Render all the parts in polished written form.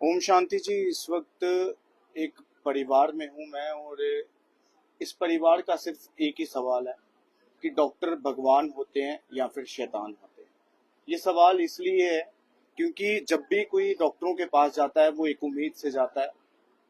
ओम शांति जी। इस वक्त एक परिवार में हूं मैं, और इस परिवार का सिर्फ एक ही सवाल है कि डॉक्टर भगवान होते हैं या फिर शैतान होते हैं। ये सवाल इसलिए है क्योंकि जब भी कोई डॉक्टरों के पास जाता है वो एक उम्मीद से जाता है,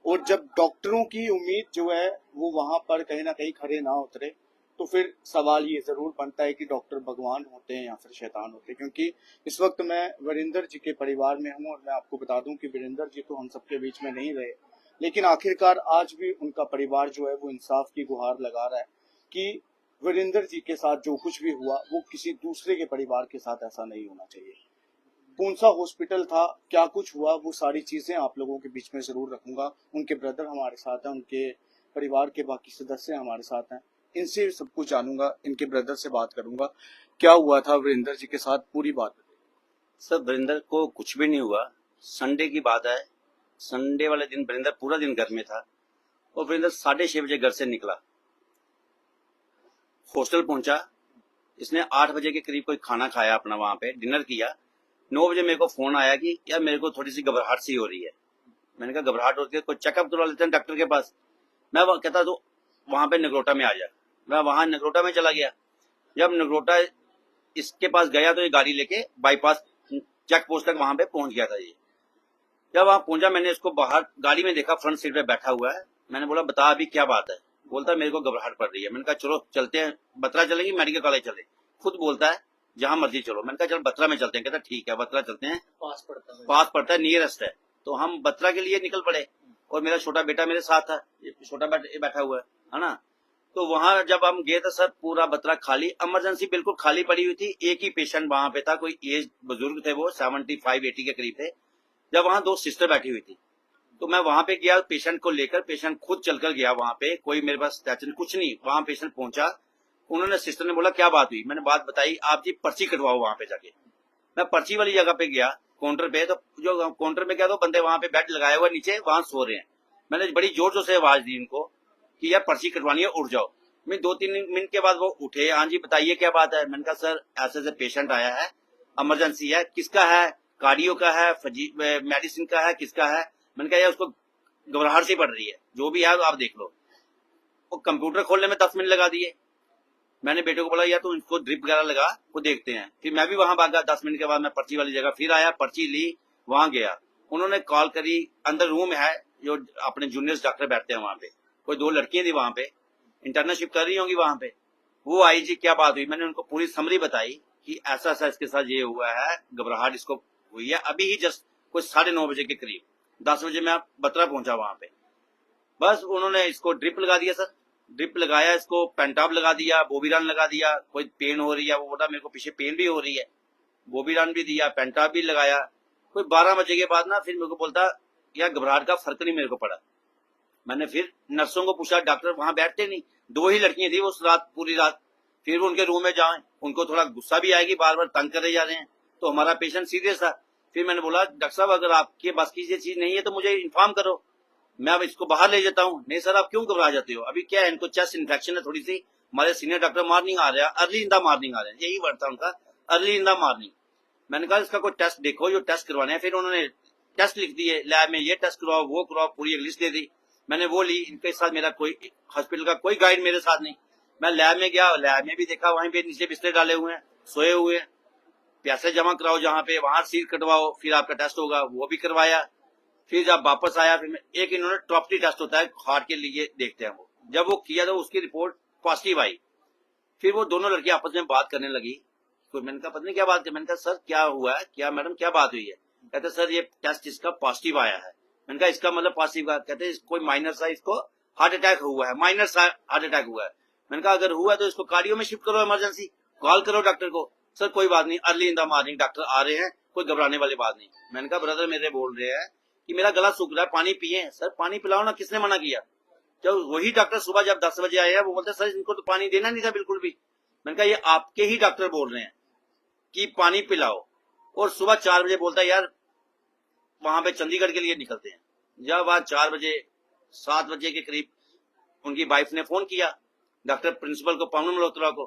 और जब डॉक्टरों की उम्मीद जो है वो वहां पर कहीं ना कहीं खरे ना उतरे, तो फिर सवाल ये जरूर बनता है कि डॉक्टर भगवान होते हैं या फिर शैतान होते हैं। क्योंकि इस वक्त मैं वीरेंद्र जी के परिवार में हूं, और मैं आपको बता दूं कि वीरेंद्र जी तो हम सबके बीच में नहीं रहे, लेकिन आखिरकार आज भी उनका परिवार जो है वो इंसाफ की गुहार लगा रहा है कि वीरेंद्र जी के साथ जो कुछ भी हुआ वो किसी दूसरे के परिवार के साथ ऐसा नहीं होना चाहिए। कौन सा हॉस्पिटल था, क्या कुछ हुआ, वो सारी चीजें आप लोगों के बीच में जरूर रखूंगा। उनके ब्रदर हमारे साथ हैं, उनके परिवार के बाकी सदस्य हमारे साथ हैं, इनसे सब कुछ जानूंगा, इनके ब्रदर से बात करूंगा क्या हुआ था वीरेंद्र जी के साथ, पूरी बात। सर वरिंदर को कुछ भी नहीं हुआ। संडे की बात है। संडे वाले दिन वरिंदर पूरा दिन घर में था और वरिंदर 6:30 बजे घर से निकला, हॉस्टल पहुंचा। इसने 8 बजे के करीब कोई खाना खाया, अपना वहां पे डिनर किया। 9 बजे मेरे को फोन आया कि यार मेरे को थोड़ी सी घबराहट सी हो रही है। मैंने कहा घबराहट होती है, कोई चेकअप करवा लेते हैं डॉक्टर के पास। मैं कहता तो वहां पे नगरोटा में आ जा। मैं वहां नगरोटा में चला गया। जब नगरोटा इसके पास गया तो ये गाड़ी लेके बाईपास चेक पोस्ट तक वहां पे पहुंच गया था। ये जब वहां पहुंचा, मैंने इसको बाहर गाड़ी में देखा, फ्रंट सीट पे बैठा हुआ है। मैंने बोला बता अभी क्या बात है। बोलता मेरे को घबराहट पड़ रही है। मैंने कहा चलो चलते हैं, बत्रा चलेंगे, मेडिकल कॉलेज चले। खुद बोलता है जहां मर्जी चलो। मैंने कहा चल बत्रा में चलते हैं। कहता ठीक है बत्रा चलते हैं, पास पड़ता है, नियरेस्ट है। तो हम बत्रा के लिए निकल पड़े और मेरा छोटा बेटा मेरे साथ था, छोटा बैठा हुआ है ना। तो वहां जब हम गए तो सर पूरा बत्रा खाली, इमरजेंसी बिल्कुल खाली पड़ी हुई थी। एक ही पेशेंट वहां पे था, कोई एज बुजुर्ग थे, वो 75-80 के करीब थे। जब वहां 2 सिस्टर बैठी हुई थी, तो मैं वहां पे गया पेशेंट को लेकर। पेशेंट खुद चलकर गया वहां पे, कोई मेरे पास टेंशन कुछ नहीं। वहां पेशेंट पहुंचा, उन्होंने सिस्टर ने बोला क्या बात हुई। मैंने बात बताई, आप जी पर्ची कटवाओ वहां पे जाके। मैं पर्ची वाली जगह पे गया काउंटर पे, तो जो काउंटर पे गया तो बंदे वहां पे बेड लगाया हुआ नीचे वहां सो रहे हैं। मैंने बड़ी जोर जोर से आवाज दी इनको कि यार पर्ची कटवानी है, उठ जाओ। मैं 2-3 मिनट के बाद वो उठे। हाँ जी बताइए क्या बात है। मैंने कहा सर ऐसे ऐसे पेशेंट आया है, इमरजेंसी है। किसका है? कार्डियो का है, मेडिसिन का है, किसका है? मैंने कहा यार उसको घबराहट सी पड़ रही है, जो भी है आप देख लो। वो कंप्यूटर खोलने में 10 मिनट लगा दिए। मैंने बेटे को बोला यार तू इसको ड्रिप वगैरह लगा, वो देखते हैं। फिर मैं भी वहां भागा। 10 मिनट के बाद मैं पर्ची वाली जगह फिर आया, पर्ची ली, वहां गया। उन्होंने कॉल करी, अंदर रूम है जो अपने जूनियर्स डॉक्टर बैठते हैं वहां पे। कोई 2 लड़कियां थी वहां पे, इंटर्नशिप कर रही होंगी वहां पे। वो आई जी क्या बात हुई। मैंने उनको पूरी समरी बताई कि ऐसा ऐसा इसके साथ ये हुआ है, घबराहट इसको हुई है। अभी ही जस्ट कोई 9:30 बजे के करीब, 10 बजे मैं बत्रा पहुंचा वहां पे। बस उन्होंने इसको ड्रिप लगा दिया सर, ड्रिप लगाया, इसको पेंटाब लगा दिया, बोबीरान लगा दिया। कोई पेन हो रही है, वो बोला मेरे को पीछे पेन भी हो रही है। बोबीरान भी दिया, पेंटाब भी लगाया। कोई 12 बजे के बाद ना फिर मेरे को बोलता यार घबराहट का फर्क नहीं मेरे को पड़ा। मैंने फिर नर्सों को पूछा, डॉक्टर वहां बैठते नहीं, 2 ही लड़कियां थी उस रात, पूरी रात। फिर वो उनके रूम में जाए, उनको थोड़ा गुस्सा भी आएगी, बार बार तंग करे जा रहे हैं, तो हमारा पेशेंट सीरियस था। फिर मैंने बोला डॉक्टर साहब अगर आपके बस की ये चीज नहीं है तो मुझे इन्फॉर्म करो, मैं अब इसको बाहर ले जाता हूँ। नहीं सर आप क्यों घबरा जाते हो, अभी क्या है, इनको चेस्ट इन्फेक्शन है थोड़ी सी। हमारे सीनियर डॉक्टर मॉर्निंग आ रहे हैं, अर्ली इन द मॉर्निंग आ रहे हैं, यही वर्ड था उनका, अर्ली इन द मॉर्निंग। मैंने कहा इसका कोई टेस्ट देखो, जो टेस्ट करवाने हैं। फिर उन्होंने टेस्ट लिख दिए, लैब में ये टेस्ट करवाओ, वो करवाओ, पूरी एक लिस्ट दे दी। मैंने वो ली। इनके साथ मेरा कोई हॉस्पिटल का कोई गाइड मेरे साथ नहीं। मैं लैब में गया, लैब में भी देखा वहीं पे नीचे बिस्तर डाले हुए हैं, सोए हुए हैं। पैसे जमा कराओ जहाँ पे, वहां सीट कटवाओ, फिर आपका टेस्ट होगा, वो भी करवाया। फिर जब वापस आया, फिर एक इन्होंने ट्रॉपटी टेस्ट होता है हार्ट के लिए, देखते हैं वो। जब वो किया तो उसकी रिपोर्ट पॉजिटिव आई। फिर वो दोनों लड़कियां आपस में बात करने लगी। तो मैंने कहा पता नहीं क्या बात है। मैंने कहा सर क्या हुआ है, क्या मैडम क्या बात हुई है। कहते सर ये टेस्ट इसका पॉजिटिव आया है। मैंने कहा इसका मतलब पॉजिटिव का? कहते कोई माइनर सा इसको हार्ट अटैक हुआ है, माइनर सा हार्ट अटैक हुआ है। मैंने कहा अगर हुआ तो इसको कार्डियो में शिफ्ट करो, इमरजेंसी कॉल करो डॉक्टर को। सर कोई बात नहीं, early in the morning doctor आ रहे हैं, कोई घबराने वाली बात नहीं। मैंने कहा ब्रदर मेरे बोल रहे हैं कि मेरा गला सूख रहा है, पानी पिए। सर पानी पिलाओ ना, किसने मना किया। जब वही डॉक्टर सुबह जब 10 बजे आए हैं, वो बोलते सर इनको तो पानी देना नहीं था बिल्कुल भी। मैंने कहा ये आपके ही डॉक्टर बोल रहे हैं कि पानी पिलाओ, और सुबह 4 बजे बोलता है यार वहां पे चंडीगढ़ के लिए निकलते हैं। जब आज 4 बजे 7 बजे के करीब उनकी वाइफ ने फोन किया डॉक्टर प्रिंसिपल को, पवन मल्होत्रा को।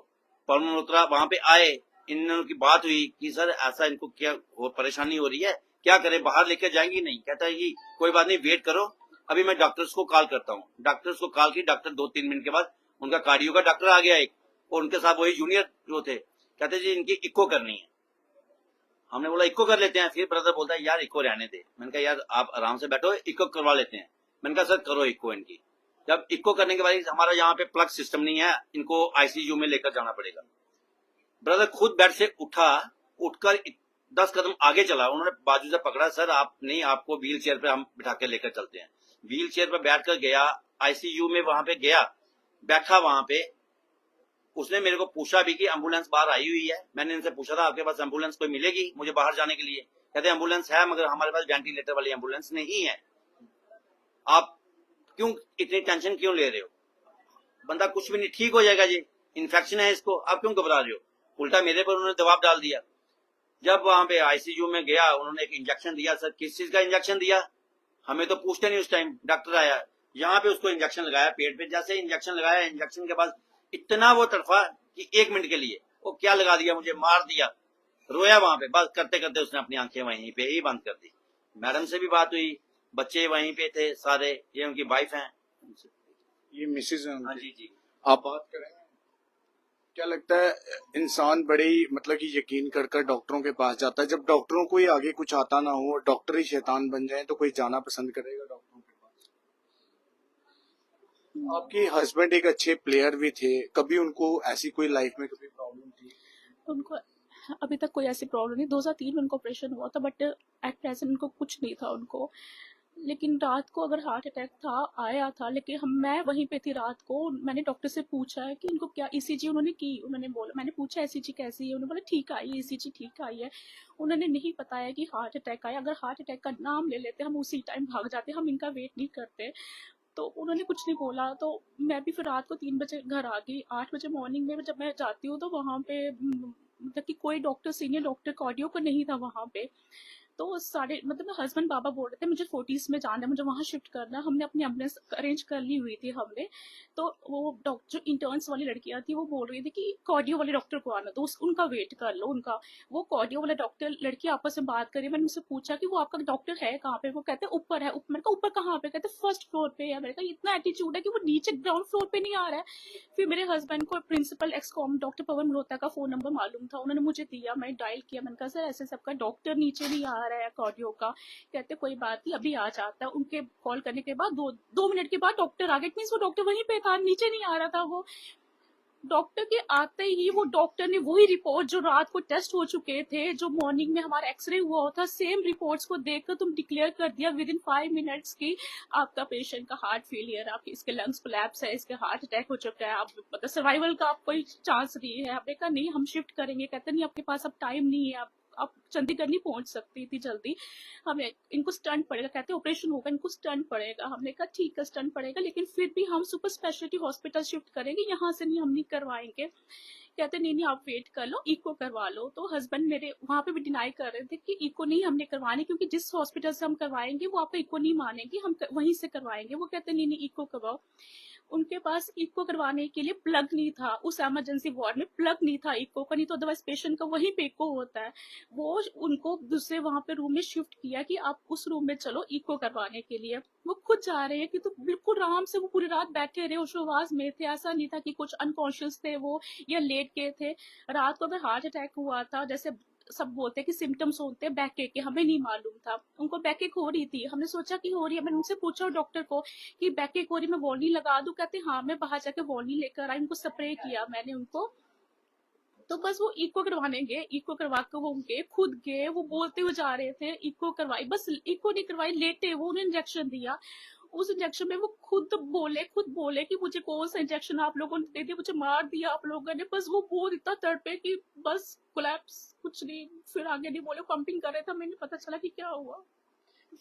पवन मल्होत्रा वहां पे आए, इन दोनों की बात हुई कि सर ऐसा इनको क्या परेशानी हो रही है, क्या करें, बाहर लेकर जाएंगी नहीं। कहता है कि कोई बात नहीं, वेट करो, अभी मैं डॉक्टर्स को कॉल करता हूँ। डॉक्टर्स को कॉल की, डॉक्टर 2-3 मिनट के बाद उनका कार्डियो का डॉक्टर आ गया एक, और उनके साथ वही जूनियर जो थे, कहते जी इनकी इको करनी है। हमने बोला इको कर लेते हैं। फिर ब्रदर बोलता है यार इको रहने दे। मैंने कहा यार आप आराम से बैठो, इको करवा लेते हैं। मैंने कहा सर करो इको इनकी। जब इको करने के बाद हमारा यहाँ पे प्लग सिस्टम नहीं है, इनको आईसीयू में लेकर जाना पड़ेगा। ब्रदर खुद बेड से उठा, उठकर 10 कदम आगे चला, उन्होंने बाजू से पकड़ा, सर आप नहीं, आपको व्हील चेयर पे हम बिठा के लेकर चलते हैं। व्हील चेयर पर बैठकर गया आईसीयू में, वहां पे गया, बैठा वहां पे। उसने मेरे को पूछा भी कि एम्बुलेंस बाहर आई हुई है। मैंने इनसे पूछा था आपके पास एम्बुलेंस कोई मिलेगी मुझे बाहर जाने के लिए? कहते एम्बुलेंस है मगर हमारे पास वेंटिलेटर वाली एम्बुलेंस नहीं है। आप क्यों इतनी टेंशन क्यों ले रहे हो? बंदा कुछ भी नहीं, ठीक हो जाएगा जी, इन्फेक्शन है इसको, आप क्यों घबरा रहे हो? उल्टा मेरे पर उन्होंने दबाव डाल दिया। जब वहां पे आईसीयू में गया, उन्होंने एक इंजेक्शन दिया। सर किस चीज का इंजेक्शन दिया? हमें तो पूछते नहीं। उस टाइम डॉक्टर आया, यहाँ पे उसको इंजेक्शन लगाया पेट पे। जैसे इंजेक्शन लगाया, इंजेक्शन के बाद इतना वो तड़फा कि 1 मिनट के लिए वो क्या लगा दिया, मुझे मार दिया, रोया वहां पे। बस करते करते उसने अपनी आंखें वहीं पे ही बंद कर दी। मैडम से भी बात हुई, बच्चे वहीं पे थे सारे, ये उनकी वाइफ हैं। ये मिसेज है हाँ उनकी। जी जी। आप बात करें, क्या लगता है इंसान बड़ी मतलब कि यकीन कर कर डॉक्टरों के पास जाता है, जब डॉक्टरों को ही आगे कुछ आता ना हो और डॉक्टर ही शैतान बन जाए तो कोई जाना पसंद करेगा डॉक्टरों के पास? आपके हस्बैंड एक अच्छे प्लेयर भी थे, कभी उनको ऐसी कोई लाइफ में कभी प्रॉब्लम थी? उनको अभी तक कोई ऐसी प्रॉब्लम नहीं। 2003 में उनको ऑपरेशन हुआ था, बट एट प्रेजेंट उनको कुछ नहीं था उनको। लेकिन रात को अगर हार्ट अटैक था, आया था, लेकिन मैं वहीं पे थी रात को। मैंने डॉक्टर से पूछा है कि इनको क्या ईसीजी उन्होंने की। उन्होंने बोला, मैंने पूछा ईसीजी कैसी है, उन्होंने बोला ठीक आई है, ईसीजी ठीक आई है। उन्होंने नहीं बताया कि हार्ट अटैक आया। अगर हार्ट अटैक का नाम ले लेते हम उसी टाइम भाग जाते, हम इनका वेट नहीं करते। तो उन्होंने कुछ नहीं बोला। तो मैं भी फिर रात को 3 बजे घर आ गई। 8 बजे मॉर्निंग में जब मैं जाती हूँ तो वहाँ पे मतलब कि कोई डॉक्टर, सीनियर डॉक्टर कार्डियो को नहीं था वहाँ पे। तो साढ़े मतलब मेरे हस्बैंड बाबा बोल रहे थे मुझे 40s में जाना है, मुझे वहाँ शिफ्ट करना है। हमने अपनी एम्बुलेंस अरेंज कर ली हुई थी हमने। तो वो डॉक्टर, जो इंटर्न्स वाली लड़कियां थी, वो बोल रही थी कि कार्डियो वाले डॉक्टर को आना दो, उनका वेट कर लो उनका। वो कार्डियो वाला डॉक्टर, लड़की आपस में बात करी। मैंने उनसे पूछा कि वो आपका डॉक्टर है कहाँ पे? वो कहते हैं ऊपर है। मैंने कहा ऊपर कहाँ पे? कहते फर्स्ट फ्लोर पे है। मैंने कहा इतना एटीट्यूड है कि वो नीचे ग्राउंड फ्लोर पे नहीं आ रहा है। फिर मेरे हस्बैंड को प्रिंसिपल एक्सकॉम डॉक्टर पवन मल्होत्रा का फोन नंबर मालूम था, उन्होंने मुझे दिया। मैं डायल किया, मैंने कहा सर ऐसे सबका डॉक्टर नीचे नहीं आ रहा है कार्डियो का। कहते कोई बात नहीं, अभी आ जाता है। उनके कॉल करने के बाद 2 मिनट के बाद डॉक्टर आ गया। मीन्स वो डॉक्टर वहीं पे था, नीचे नहीं आ रहा था। वो डॉक्टर के आते ही वो डॉक्टर ने वही रिपोर्ट जो रात को टेस्ट हो चुके थे, जो मॉर्निंग में हमारा एक्सरे हुआ होता, सेम रिपोर्ट्स को देखकर तुम डिक्लेयर कर दिया विद इन 5 मिनट्स की आपका पेशेंट का हार्ट फेलियर, आपके इसके लंग्स कोलैप्स है, इसके हार्ट अटैक हो चुका है, आप मतलब सर्वाइवल का आप कोई चांस नहीं है। आपने कहा नहीं हम शिफ्ट करेंगे। कहते नहीं आपके पास अब टाइम नहीं है, आप चंडीगढ़ नहीं पहुंच सकती थी जल्दी, हमें इनको स्टंट पड़ेगा। कहते ऑपरेशन होगा, इनको स्टंट पड़ेगा। हमने कहा ठीक है स्टंट पड़ेगा, लेकिन फिर भी हम सुपर स्पेशलिटी हॉस्पिटल शिफ्ट करेंगे, यहाँ से नहीं, हम नहीं करवाएंगे। कहते नहीं नहीं आप वेट कर लो, इको करवा लो। तो हस्बैंड मेरे वहां पे भी डिनाई कर रहे थे कि इको नहीं हमने करवानी, क्योंकि जिस हॉस्पिटल से हम करवाएंगे वो आपका इको नहीं मानेंगे, हम वहीं से करवाएंगे। वो कहते नहीं नहीं इको करवाओ। उनके पास इको करवाने के लिए प्लग नहीं था, उस इमरजेंसी वार्ड में प्लग नहीं था इको का, नहीं तो अदरवाइज पेशेंट का वहीं पे इको होता है। वो उनको दूसरे वहां पे रूम में शिफ्ट किया कि आप उस रूम में चलो इको करवाने के लिए। वो खुद जा रहे हैं कि तो बिल्कुल आराम से वो पूरी रात बैठे रहे, होशोवास में थे। ऐसा नहीं था कि कुछ अनकॉन्शियस थे वो या लेट गए थे। रात को अगर हार्ट अटैक हुआ था, जैसे सब बोलते हैं कि सिम्टम्स होते हैं बैक के, हमें नहीं मालूम था। उनको बैक हो रही थी, हमने सोचा कि हो रही है। मैंने उनसे पूछा डॉक्टर को कि बैक हो रही, मैं वॉर्नी लगा दूं? कहते हाँ। मैं बाहर जाके वॉर्नी लेकर आई, उनको स्प्रे किया मैंने उनको। तो बस वो इको करवाने गए, इको करवा कर वो गए, खुद गए। वो बोलते हुए जा रहे थे इको करवाई, बस इको नहीं करवाई, लेटे वो उन्हें इंजेक्शन दिया। उस इंजेक्शन में वो खुद बोले कि मुझे कौन सा इंजेक्शन आप लोगों ने दे दिया, मुझे मार दिया आप लोगों ने। बस वो बहुत इतना तड़पे कि बस कोलैप्स, कुछ नहीं। फिर आगे नहीं बोले, पंपिंग कर रहे थे, मैंने पता चला कि क्या हुआ।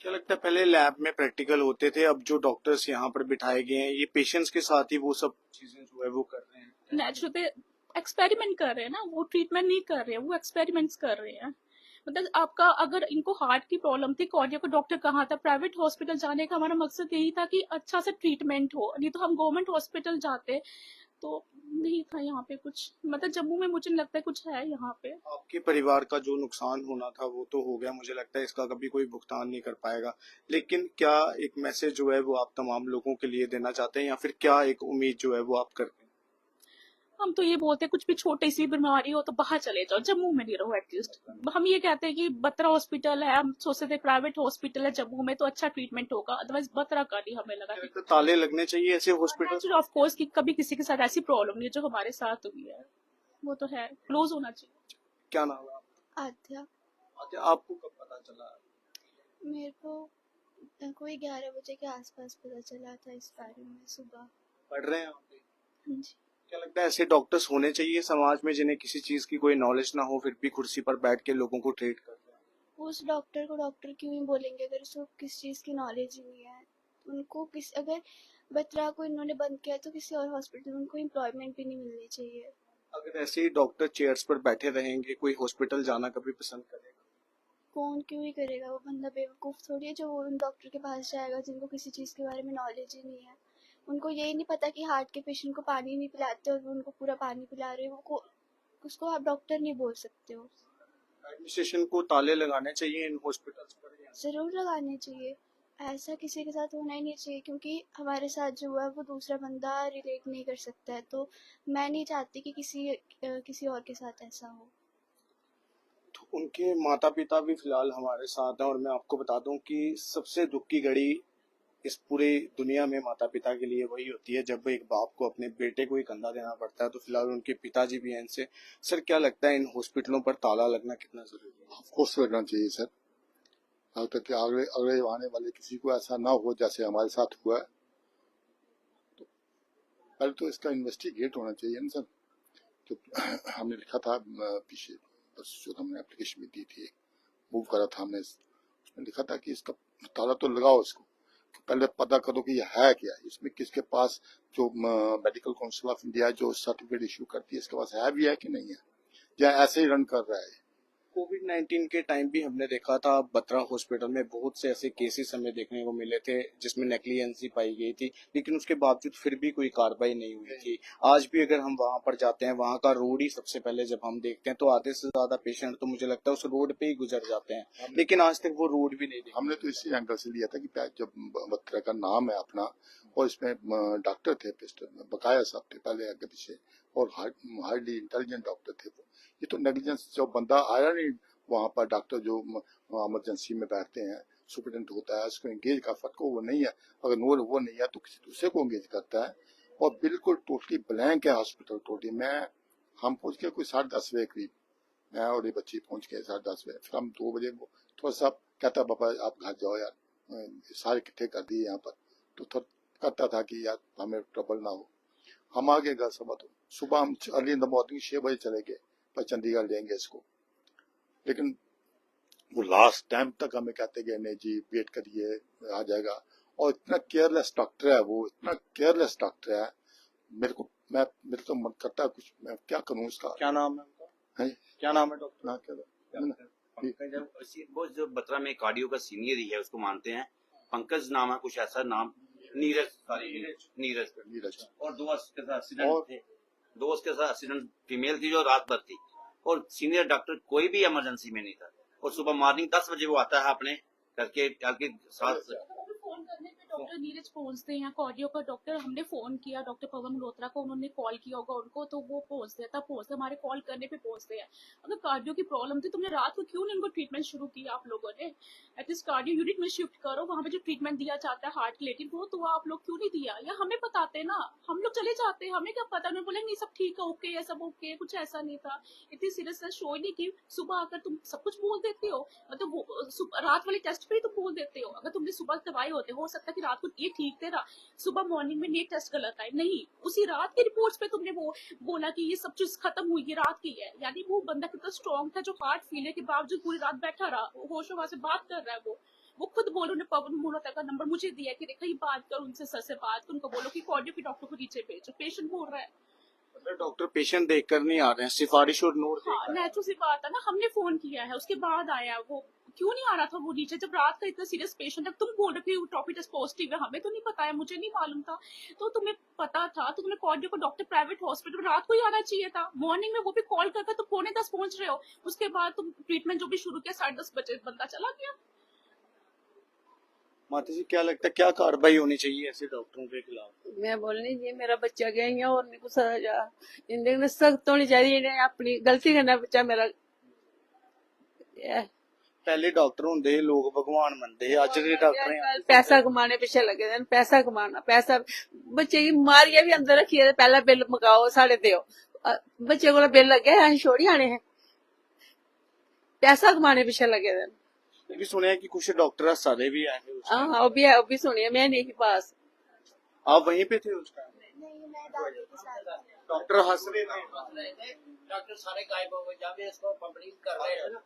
क्या लगता है पहले लैब में प्रैक्टिकल होते थे, अब जो डॉक्टर्स यहाँ पर बिठाए गए हैं ये पेशेंट्स के साथ ही वो सब चीजें जो है वो कर रहे हैं? नेचुरल पे एक्सपेरिमेंट कर रहे हैं ना, वो ट्रीटमेंट नहीं कर रहे हैं, वो एक्सपेरिमेंट्स कर रहे हैं। मतलब आपका अगर इनको हार्ट की प्रॉब्लम थी, कार्डियो का डॉक्टर कहाँ था? प्राइवेट हॉस्पिटल जाने का हमारा मकसद यही था कि अच्छा सा ट्रीटमेंट हो। नहीं तो हम गवर्नमेंट हॉस्पिटल जाते, तो नहीं था यहाँ पे कुछ, मतलब जम्मू में मुझे नहीं लगता है कुछ है यहाँ पे। आपके परिवार का जो नुकसान होना था वो तो हो गया, मुझे लगता है इसका कभी कोई भुगतान नहीं कर पाएगा, लेकिन क्या एक मैसेज जो है वो आप तमाम लोगों के लिए देना चाहते हैं, या फिर क्या एक उम्मीद जो है वो आप करते हैं? हम तो ये बोलते हैं कुछ भी छोटी सी बीमारी हो तो बाहर चले जाओ, जम्मू में नहीं रहो एटलीस्ट। हम ये कहते हैं कि बत्रा हॉस्पिटल है, हम सोचते थे प्राइवेट हॉस्पिटल है जम्मू में तो अच्छा ट्रीटमेंट होगा, अदरवाइज बत्रा का नहीं हमें लगा। क्या ताले लगने चाहिए ऐसे हॉस्पिटल? नेचुरल ऑफ कोर्स कि कभी किसी के साथ ऐसी प्रॉब्लम नहीं है जो हमारे साथ हुई है, वो तो है, क्लोज होना चाहिए। क्या नाम है आपका? आद्या। अच्छा, आपको कब पता चला? मेरे को कोई 11 बजे के आसपास पता चला था इस बारे में सुबह। पढ़ रहे हैं आप भी? हाँ जी। क्या लगता है ऐसे डॉक्टर्स होने चाहिए समाज में जिन्हें किसी चीज की कोई नॉलेज ना हो फिर भी कुर्सी पर बैठ के लोगों को ट्रीट करते हैं? उस डॉक्टर को डॉक्टर क्यों ही बोलेंगे अगर उसको किस चीज़ की नॉलेज ही नहीं है। उनको किस अगर बत्रा को इन्होंने बंद किया तो किसी और हॉस्पिटल में उनको एम्प्लॉयमेंट भी नहीं मिलनी चाहिए। अगर ऐसे ही डॉक्टर चेयर्स पर बैठे रहेंगे, कोई हॉस्पिटल जाना कभी पसंद करेगा? कौन क्यों ही करेगा, वो बंदा बेवकूफ़ थोड़ी है जो वो उन डॉक्टर के पास जाएगा जिनको किसी चीज़ के बारे में नॉलेज ही नहीं है। उनको यही नहीं पता कि हार्ट के पेशेंट को पानी नहीं पिलाते और वो उनको पूरा पानी पिला रहे हो, वो उसको आप डॉक्टर नहीं बोल सकते हो। एडमिनिस्ट्रेशन को ताले लगाने चाहिए इन हॉस्पिटल्स पर? ज़रूर लगाने चाहिए। ऐसा किसी के साथ होना ही नहीं चाहिए क्योंकि हमारे साथ जो हुआ है वो दूसरा बंदा रिलेट नहीं कर सकता है, तो मैं नहीं चाहती कि किसी और के साथ ऐसा हो। तो उनके माता पिता भी फिलहाल हमारे साथ हैं, और मैं आपको बता दूं कि सबसे दुख की घड़ी इस पूरी दुनिया में माता पिता के लिए वही होती है जब एक बाप को अपने बेटे को ही कंधा देना पड़ता है। तो फिलहाल उनके पिताजी भी हैं इनसे। सर, क्या लगता है इन हॉस्पिटलों पर ताला लगना कितना जरूरी है? ऑफकोर्स लगना चाहिए सर, अब तक कि अगले अगले आने वाले किसी को ऐसा ना हो जैसे हमारे साथ हुआ है। तो पहले तो इसका इन्वेस्टिगेट होना चाहिए ना सर। तो हमने लिखा था पीछे, बस जो हमने एप्लीकेशन भी दी थी, मूव करा था हमने, उसमें लिखा था कि इसका ताला तो लगाओ, इसको पहले पता करो कि ये है क्या, इसमें किसके पास जो मेडिकल काउंसिल ऑफ इंडिया जो सर्टिफिकेट इश्यू करती है इसके पास है भी है कि नहीं है, या ऐसे ही रन कर रहा है। कोविड-19 के टाइम भी हमने देखा था बत्रा हॉस्पिटल में बहुत से ऐसे केसेस हमें देखने को मिले थे जिसमें नेग्लिजेंसी पाई गई थी, लेकिन उसके बावजूद फिर भी कोई कार्रवाई नहीं हुई थी। आज भी अगर हम वहां पर जाते हैं, वहां का रोड ही सबसे पहले जब हम देखते हैं तो आधे से ज्यादा पेशेंट तो मुझे लगता है उस रोड पे ही गुजर जाते हैं, लेकिन आज तक वो रोड भी नहीं देखा। हमने तो इसी एंगल से लिया था कि जब बत्रा का नाम है अपना और इसमें डॉक्टर थे पिस्टल बकाया साहब थे पहले आगे पीछे, और हाईली इंटेलिजेंट डॉक्टर थे। ये तो नेग्लिजेंस, जो बंदा आया नहीं वहां पर, डॉक्टर जो इमरजेंसी में बैठते हैं, सुपरिटेंडेंट होता है, उसको एंगेज कर सकता वो नहीं है। अगर वो नहीं है तो किसी दूसरे को एंगेज करता है, और बिल्कुल टोटली ब्लैंक है हॉस्पिटल टोटली। हम पहुंच गए कोई 10:30 बजे करीब, मैं और ये बच्ची पहुंच गए 10:30 बजे। फिर हम 2 बजे थोड़ा सा कहता पापा आप घर जाओ यार, सारे इकट्ठे कर दिए यहाँ पर, तो थोड़ा कहता था कि यार हमें ट्रबल ना हो। हम आ गए घर सुबह हम अर्ली इन द मॉर्निंग 6 बजे चले गए पर चंडीगढ़ लेंगे इसको, लेकिन वो लास्ट टाइम तक हमें कहते गए नहीं जी वेट करिए आ जाएगा। और इतना केयरलेस डॉक्टर है वो, इतना केयरलेस डॉक्टर है, मेरे तो मन करता है कुछ, मैं क्या करूं उसका। क्या नाम है उनका? है क्या नाम है डॉक्टर? ना क्या वो जो बत्रा में कार्डियो का सीनियर ही है उसको मानते हैं, पंकज नाम है कुछ ऐसा नाम, नीरज। नीरज। और 2 उसके साथ एक्सीडेंट थे, 2 उसके साथ एक्सीडेंट, फीमेल थी जो रात भर थी, और सीनियर डॉक्टर कोई भी इमरजेंसी में नहीं था। और सुबह मॉर्निंग 10 बजे वो आता है अपने करके साथ। फोन करने पे डॉक्टर नीरज पहुंचते हैं, कार्डियो का डॉक्टर, हमने फोन किया डॉक्टर पवन मल्होत्रा को, उन्होंने कॉल किया होगा उनको, तो वो पहुंचते हमारे कॉल करने पे पहुंचते हैं। अगर कार्डियो की प्रॉब्लम थी तुमने रात को क्यों नहीं उनको ट्रीटमेंट शुरू किया आप लोगों ने? एटलीस्ट कार्डियो यूनिट में शिफ्ट करो, वहां पे जो ट्रीटमेंट दिया जाता है हार्ट रिलेटेड वो तो आप लोग क्यों नहीं दिया, या हमें बताते ना, हम लोग चले जाते, हमें क्या पता। उन्होंने बोले नहीं सब ठीक है, ओके है, सब ओके है, कुछ ऐसा नहीं था। इतनी सीरियसनेस शो नहीं की, सुबह आकर तुम सब कुछ बोल देते हो, मतलब रात वाले टेस्ट पे ही तुम बोल देते हो। अगर तुमने सुबह करवाए होते, हो सकता है कि रात को ये ठीक थे, सुबह मॉर्निंग में ये टेस्ट गलत आए, नहीं उसी रात की रिपोर्ट्स पे तुमने वो बोला कि ये सब चीज खत्म हुई है रात की है। यानी वो बंदा कितना स्ट्रॉन्ग था जो हार्ट फेलियर के बावजूद पूरी रात बैठा रहा, होशो वहां से बात कर रहा है। वो खुद बोलो, उन्होंने पवन मल्होत्रा का नंबर मुझे दिया कि रेखा ये बात कर उनसे, सर से बात कर, उनको बोलो कि कार्डियो के डॉक्टर को नीचे भेजो, पेशेंट बोल रहा है। मतलब डॉक्टर पेशेंट देखकर नहीं आ रहे हैं, सिफारिश और नोट हाँ नेचुरल सी बात है ना, हमने फोन किया है उसके बाद आया वो क्यों नहीं आ रहा था वो नीचे जब रात का इतना सीरियस पेशेंट है? तुम बोल रहे थे टॉपी टेस्ट पॉजिटिव है, हमें तो नहीं पता है, मुझे नहीं मालूम था। तो तुम्हें पता था तो तुमने कार्डियो को डॉक्टर प्राइवेट हॉस्पिटल में रात को ही आना चाहिए था। मॉर्निंग में वो भी कॉल करके तो 9:45 पहुंच रहे हो। उसके बाद तुम ट्रीटमेंट जो भी शुरू किया 10:30 बजे बंदा चला गया। माता जी क्या लगता है क्या कार्रवाई होनी चाहिए ऐसे डॉक्टरों के खिलाफ? मैं बोलनी जी मेरा बच्चा गया ही है और नहीं कुछ सजा इन्हें सख्त होनी चाहिए। इन्हें अपनी गलती करना बच्चा मेरा पहले डॉक्टर होंगे लोग भगवान मनते हैं, अज के डॉक्टर हैं पैसा कमाने पीछे लगे थे। पैसा कमाना पैसा बच्चे की मारिया भी अंदर रखी है। पहला बिल मकाओ साढ़े दो बच्चे को बिल लगे अं छोड़ी आने हैं। पैसा कमाने पीछे लगे थे। ये भी सुने कि कुछ डॉक्टर सारे भी आए थे उस टाइम। हाँ वो भी सुनिए मैं नहीं थी पास। आप वहीं पे थे उस टाइम? नहीं, मैं दादी के साथ थी। डॉक्टर हंस रहे थे। डॉक्टर सारे गायब हो गए जब भी इसको पंपिंग कर रहे थे ना,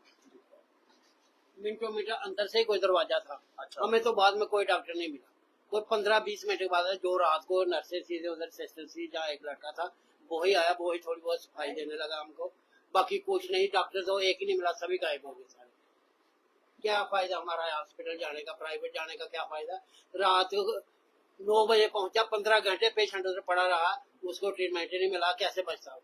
मिनटों मीटर अंदर से ही कोई दरवाजा था। अच्छा। हमें तो बाद में कोई डॉक्टर नहीं मिला। कोई 15-20 मिनट के बाद जो रात को नर्सेस थी उधर सिस्टर थी, जहाँ एक लड़का था वही आया, वही थोड़ी बहुत सफाई देने लगा हमको। बाकी कुछ नहीं, डॉक्टर तो एक ही नहीं मिला, सभी गायब हो गए सारे। क्या फायदा हमारा हॉस्पिटल जाने का, प्राइवेट जाने का क्या फायदा? रात को 9 बजे पहुंचा, 15 घंटे पेशेंट उधर पड़ा रहा, उसको ट्रीटमेंट नहीं मिला, कैसे बचता?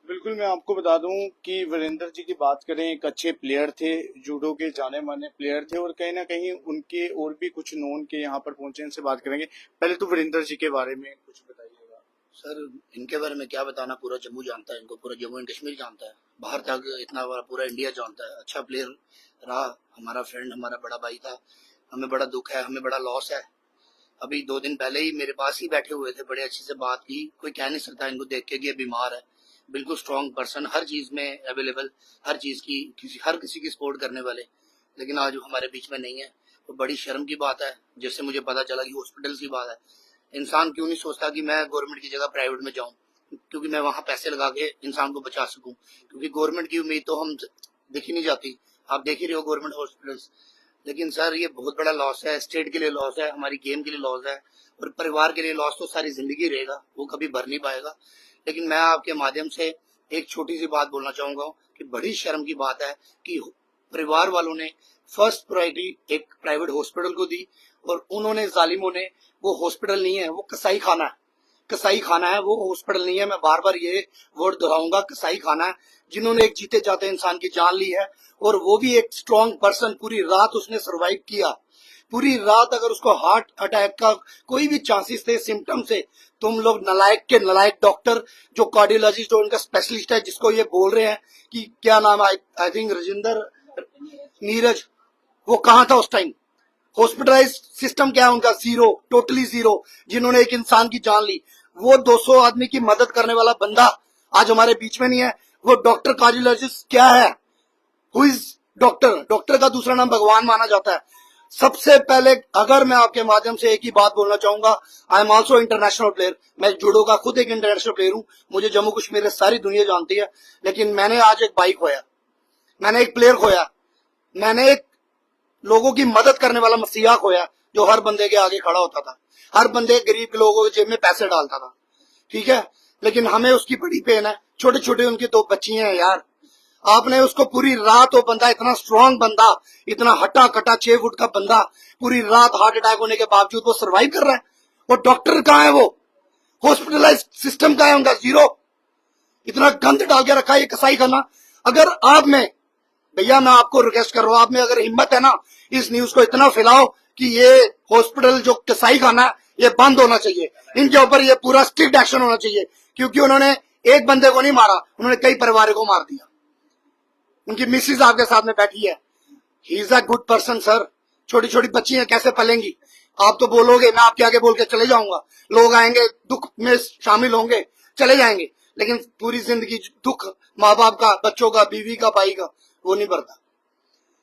बिल्कुल, मैं आपको बता दूं कि वीरेंद्र जी की बात करें, एक अच्छे प्लेयर थे, जूडो के जाने माने प्लेयर थे और कहीं ना कहीं उनके और भी कुछ नोन के यहाँ पर पहुंचे, इनसे बात करेंगे। पहले तो वीरेंद्र जी के बारे में कुछ बताइएगा। सर इनके बारे में क्या बताना, पूरा जम्मू जानता है इनको, पूरा जम्मू एंड कश्मीर जानता है, बाहर तक इतना बड़ा पूरा इंडिया जानता है। अच्छा प्लेयर रहा, हमारा फ्रेंड, हमारा बड़ा भाई था। हमें बड़ा दुख है, हमें बड़ा लॉस है। अभी 2 दिन पहले ही मेरे पास ही बैठे हुए थे, बड़े अच्छे से बात की। कोई कह नहीं सकता इनको देख के कि ये बीमार है। बिल्कुल स्ट्रॉन्ग पर्सन, हर चीज में अवेलेबल, हर चीज की हर किसी की सपोर्ट करने वाले, लेकिन आज वो हमारे बीच में नहीं है। तो बड़ी शर्म की बात है। जैसे मुझे पता चला कि हॉस्पिटल की बात है, इंसान क्यों नहीं सोचता कि मैं गवर्नमेंट की जगह प्राइवेट में जाऊं, क्योंकि मैं वहां पैसे लगा के इंसान को बचा सकूं। क्योंकि गवर्नमेंट की उम्मीद तो हम देखी नहीं जाती, आप देख ही रहे हो गवर्नमेंट हॉस्पिटल्स। लेकिन सर ये बहुत बड़ा लॉस है, स्टेट के लिए लॉस है, हमारी गेम के लिए लॉस है, और परिवार के लिए लॉस तो सारी जिंदगी रहेगा, वो कभी भर नहीं पाएगा। लेकिन मैं आपके माध्यम से एक छोटी सी बात बोलना चाहूंगा कि बड़ी शर्म की बात है कि परिवार वालों ने फर्स्ट प्रायोरिटी एक प्राइवेट हॉस्पिटल को दी, और उन्होंने जालिमों ने, वो हॉस्पिटल नहीं है, वो कसाई खाना है। कसाई खाना है, वो हॉस्पिटल नहीं है। मैं बार बार ये वर्ड दोहराऊंगा, कसाई खाना है, जिन्होंने एक जीते जाते इंसान की जान ली है, और वो भी एक स्ट्रॉन्ग पर्सन। पूरी रात उसने सरवाइव किया, पूरी रात। अगर उसको हार्ट अटैक का कोई भी चांसेस थे सिम्टम से, तुम लोग नलायक के नलायक डॉक्टर, जो कार्डियोलॉजिस्ट, जो उनका स्पेशलिस्ट है, जिसको ये बोल रहे हैं कि क्या नाम है, आई थिंक राजेंद्र नीरज, वो कहाँ था उस टाइम? हॉस्पिटलाइज सिस्टम क्या है उनका? Zero, totally zero. जिन्होंने एक इंसान की जान ली, वो 200 आदमी की मदद करने वाला बंदा आज हमारे बीच में नहीं है। वो डॉक्टर कार्डियोलॉजिस्ट क्या है? Who is doctor? डॉक्टर का दूसरा नाम भगवान माना जाता है। सबसे पहले अगर मैं आपके माध्यम से एक ही बात बोलना चाहूंगा, I am also international player. मैं जूडो का खुद एक इंटरनेशनल प्लेयर हूं, मुझे जम्मू कश्मीर में सारी दुनिया जानती है। लेकिन मैंने आज एक भाई खोया, मैंने एक प्लेयर खोया, मैंने एक लोगों की मदद करने वाला मसीहा खोया, जो हर बंदे के आगे खड़ा होता था, हर बंदे गरीब लोगों के जेब में पैसे डालता था। ठीक है, लेकिन हमें उसकी बड़ी पेन है। छोटे छोटे उनकी 2 बच्ची हैं यार। आपने उसको पूरी रात, वो बंदा इतना स्ट्रांग बंदा, इतना हट्टा कट्टा 6 फुट का बंदा, पूरी रात हार्ट अटैक होने के बावजूद वो सरवाइव कर रहा है। वो डॉक्टर कहाँ है? वो हॉस्पिटलाइज सिस्टम कहाँ है उनका? जीरो। इतना गंद डाल के रखा है ये कसाई खाना। अगर आप में, भैया मैं आपको रिक्वेस्ट कर रहा हूं, आप में अगर हिम्मत है ना, इस न्यूज को इतना फैलाओ कि ये हॉस्पिटल जो कसाई खाना है ये बंद होना चाहिए। इनके ऊपर ये पूरा स्ट्रिक्ट एक्शन होना चाहिए, क्योंकि उन्होंने एक बंदे को नहीं मारा, उन्होंने कई परिवारों को मार दिया। उनकी मिसिस आपके साथ में बैठी है। He is a good person sir. छोटी छोटी बच्चियां कैसे पलेंगी? आप तो बोलोगे, मैं आपके आगे बोल के चले जाऊंगा, लोग आएंगे, दुख में शामिल होंगे, चले जाएंगे, लेकिन पूरी जिंदगी दुख माँ बाप का, बच्चों का, बीवी का, भाई का, वो नहीं भरता।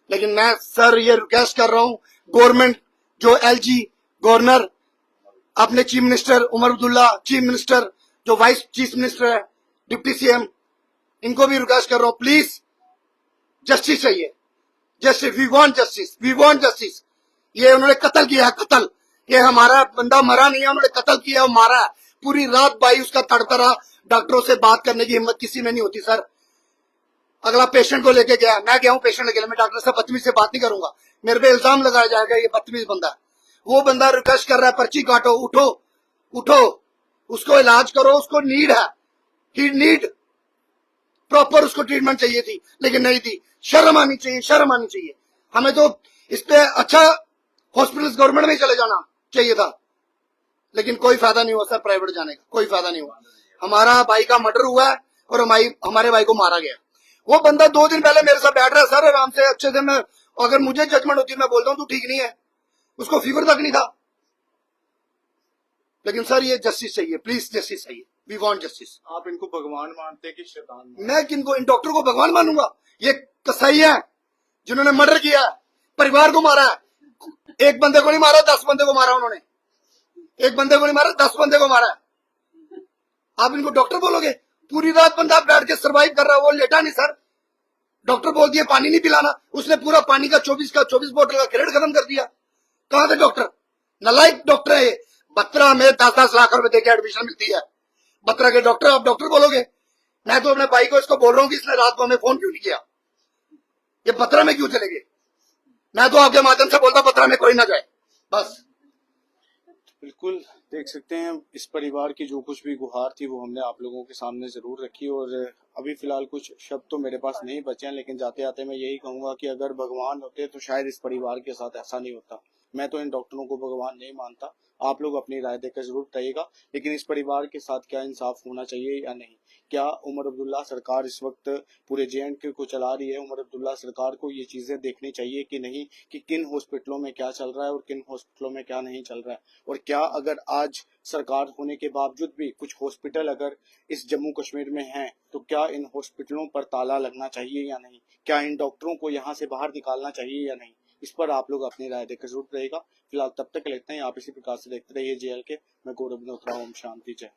लेकिन मैं सर ये रिक्वेस्ट कर रहा हूं, गवर्नमेंट, जो एलजी गवर्नर, अपने chief minister Omar Abdullah, chief minister, जो वाइस चीफ मिनिस्टर है, डिप्टी सीएम, इनको भी रिक्वेस्ट कर रहा हूं, प्लीज जस्टिस चाहिए। Justice, we want justice, we want justice. ये उन्होंने कत्ल किया है, कत्ल। ये हमारा बंदा मरा नहीं है, उन्होंने कत्ल किया, वो मारा है। पूरी रात भाई उसका तड़पा रहा, डॉक्टरों से बात करने की हिम्मत किसी में नहीं होती सर। अगला पेशेंट को लेके गया, मैं गया हूँ पेशेंट लेके, मैं डॉक्टर से बदतमीज से बात नहीं करूंगा, मेरे पे इल्जाम लगाया जाएगा ये बदतमीज बंदा है। वो बंदा रिक्वेस्ट कर रहा है पर्ची काटो, उठो उठो, उसको इलाज करो, उसको नीड है, ही नीड प्रॉपर, उसको ट्रीटमेंट चाहिए थी लेकिन नहीं थी। शर्म आनी चाहिए, शर्म आनी चाहिए। हमें तो इस पे अच्छा हॉस्पिटल गवर्नमेंट में चले जाना चाहिए था, लेकिन कोई फायदा नहीं हुआ सर, प्राइवेट जाने का कोई फायदा नहीं हुआ। हमारा भाई का मर्डर हुआ है और हमारे भाई को मारा गया। वो बंदा 2 दिन पहले मेरे साथ बैठ रहा है सर, आराम से अच्छे से। मैं अगर मुझे जजमेंट होती है मैं बोलता हूँ तू ठीक नहीं है, उसको फीवर तक नहीं था। लेकिन सर ये जस्टिस चाहिए, प्लीज जस्टिस चाहिए, वी वांट जस्टिस। आप इनको भगवान मानते हैं कि शैतान मानते हैं? मैं किनको, इन डॉक्टर को भगवान मानूंगा? ये कसाई है जिन्होंने मर्डर किया है, परिवार को मारा है। एक बंदे को नहीं मारा, 10 बंदे को मारा उन्होंने। एक बंदे को नहीं मारा, 10 बंदे को मारा है। आप इनको डॉक्टर बोलोगे? पूरी रात बंदा बैठ के सर्वाइव कर रहा है, वो लेटा नहीं सर। डॉक्टर बोल दिया पानी नहीं पिलाना, उसने पूरा पानी का 24 बोतल का क्रेडिट खत्म कर दिया। कहां थे डॉक्टर? नालायक डॉक्टर है ये। बत्रा में 10-10 लाख रुपए देके एडमिशन मिलती है। बत्रा के डॉक्टर आप डॉक्टर बोलोगे? मैं तो अपने भाई को इसको बोल रहा हूँ कि इसने रात को हमें फोन क्यों नहीं किया, ये बत्रा में क्यों चले गए? मैं तो आपके माध्यम से बोलता बत्रा में कोई ना जाए बस। बिल्कुल देख सकते हैं इस परिवार की जो कुछ भी गुहार थी वो हमने आप लोगों के सामने जरूर रखी। और अभी फिलहाल कुछ शब्द तो मेरे पास नहीं बचे हैं, लेकिन जाते जाते मैं यही कहूंगा कि अगर भगवान होते तो शायद इस परिवार के साथ ऐसा नहीं होता। मैं तो इन डॉक्टरों को भगवान नहीं मानता, आप लोग अपनी राय देकर जरूर बताइएगा। लेकिन इस परिवार के साथ क्या इंसाफ होना चाहिए या नहीं? क्या उमर अब्दुल्ला सरकार इस वक्त पूरे JNK को चला रही है? उमर अब्दुल्ला सरकार को ये चीजें देखनी चाहिए कि नहीं कि किन हॉस्पिटलों में क्या चल रहा है और किन हॉस्पिटलों में क्या नहीं चल रहा है? और क्या अगर आज सरकार होने के बावजूद भी कुछ हॉस्पिटल अगर इस जम्मू कश्मीर में हैं तो क्या इन हॉस्पिटलों पर ताला लगना चाहिए या नहीं? क्या इन डॉक्टरों को यहाँ से बाहर निकालना चाहिए या नहीं? इस पर आप लोग अपनी राय देकर जरूर रहेगा। फिलहाल तब तक लेते हैं, आप इसी प्रकार से देखते रहिए JLK। मैं गौरव नोत्रा, ओम शांति जय।